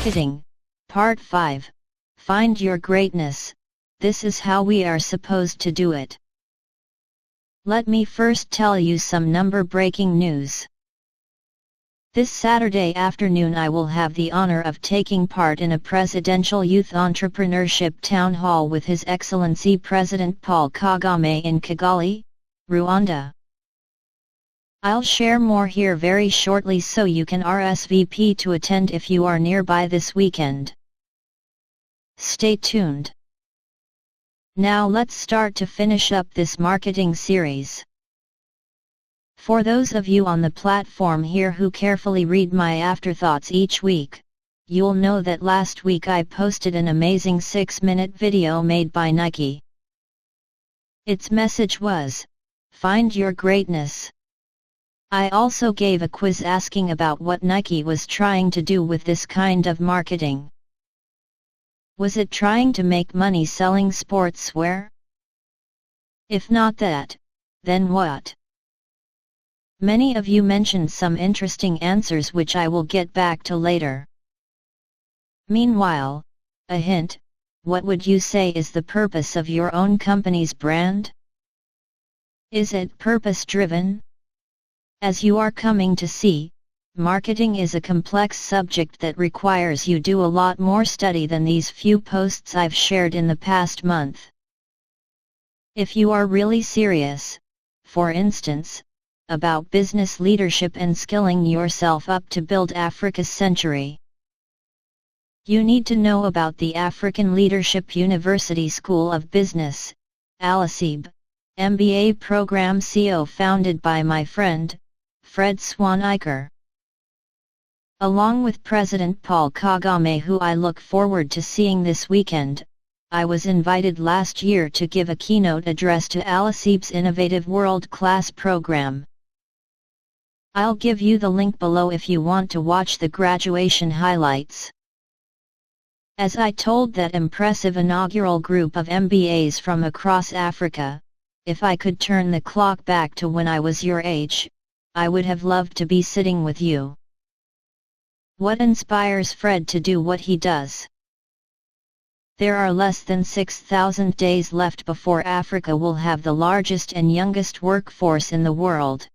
Marketing, Part 5. Find your greatness. This is how we are supposed to do it. Let me first tell you some number-breaking news. This Saturday afternoon I will have the honor of taking part in a Presidential Youth Entrepreneurship Town Hall with His Excellency President Paul Kagame in Kigali, Rwanda. I'll share more here very shortly so you can RSVP to attend if you are nearby this weekend. Stay tuned. Now let's start to finish up this marketing series. For those of you on the platform here who carefully read my afterthoughts each week, you'll know that last week I posted an amazing 6-minute video made by Nike. Its message was, "Find your greatness." I also gave a quiz asking about what Nike was trying to do with this kind of marketing. Was it trying to make money selling sportswear? If not that, then what? Many of you mentioned some interesting answers which I will get back to later. Meanwhile, a hint, what would you say is the purpose of your own company's brand? Is it purpose-driven? As you are coming to see, marketing is a complex subject that requires you do a lot more study than these few posts I've shared in the past month. If you are really serious, for instance, about business leadership and skilling yourself up to build Africa's century, you need to know about the African Leadership University School of Business, RSVP, MBA program founded by my friend, Fred Swaniker. Along with President Paul Kagame, who I look forward to seeing this weekend, I was invited last year to give a keynote address to RSVP's innovative world-class program. I'll give you the link below if you want to watch the graduation highlights. As I told that impressive inaugural group of MBAs from across Africa, if I could turn the clock back to when I was your age, I would have loved to be sitting with you. What inspires Fred to do what he does? There are less than 6,000 days left before Africa will have the largest and youngest workforce in the world.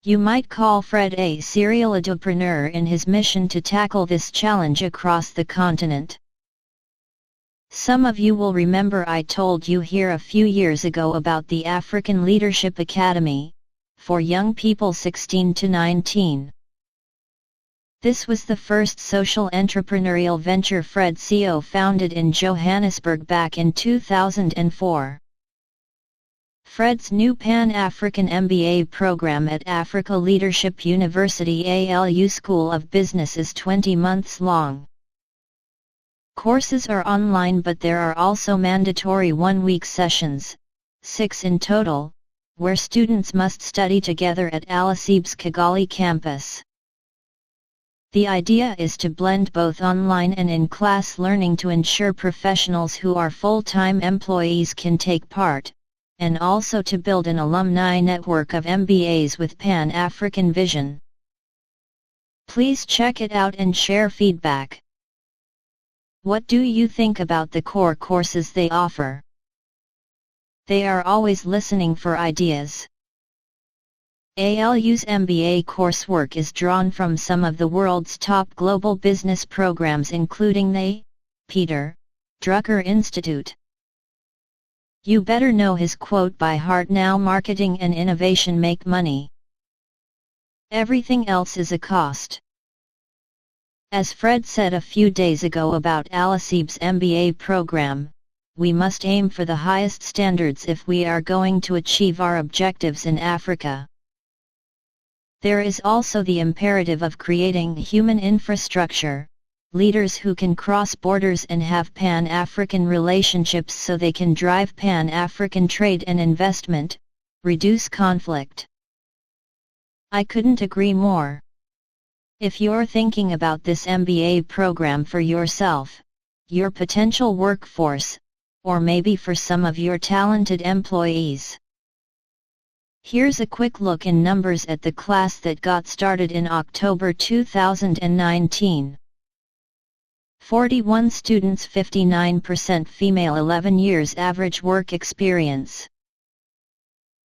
You might call Fred a serial entrepreneur in his mission to tackle this challenge across the continent. Some of you will remember I told you here a few years ago about the African Leadership Academy, for young people 16 to 19. This was the first social entrepreneurial venture Fred Co founded in Johannesburg back in 2004. Fred's new Pan-African MBA program at Africa Leadership University ALU School of Business is 20 months long. Courses are online, but there are also mandatory one-week sessions, 6 in total, where students must study together at RSVP's Kigali campus. The idea is to blend both online and in-class learning to ensure professionals who are full-time employees can take part, and also to build an alumni network of MBAs with Pan-African vision. Please check it out and share feedback. What do you think about the core courses they offer? They are always listening for ideas. ALU's MBA coursework is drawn from some of the world's top global business programs, including the Peter Drucker Institute. You better know his quote by heart now: "Marketing and innovation make money. Everything else is a cost." As Fred said a few days ago about RSVP's MBA program, we must aim for the highest standards if we are going to achieve our objectives in Africa. There is also the imperative of creating human infrastructure, leaders who can cross borders and have Pan-African relationships so they can drive Pan-African trade and investment, reduce conflict. I couldn't agree more. If you're thinking about this MBA program for yourself, your potential workforce, or maybe for some of your talented employees, here's a quick look in numbers at the class that got started in October 2019. 41 students, 59% female, 11 years average work experience.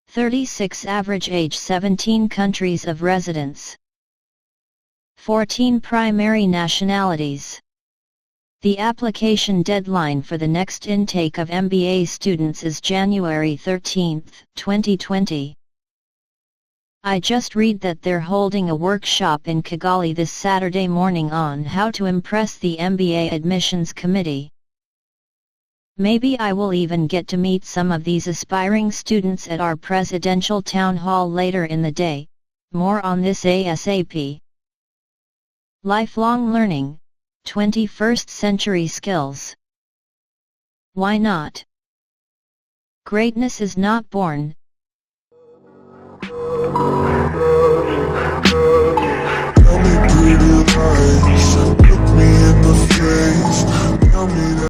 36 average age, 17 countries of residence. 14 primary nationalities. The application deadline for the next intake of MBA students is January 13, 2020. I just read that they're holding a workshop in Kigali this Saturday morning on how to impress the MBA admissions committee. Maybe I will even get to meet some of these aspiring students at our presidential town hall later in the day. More on this ASAP. Lifelong learning, 21st century skills. Why not? Greatness is not born. Tell me pretty lies.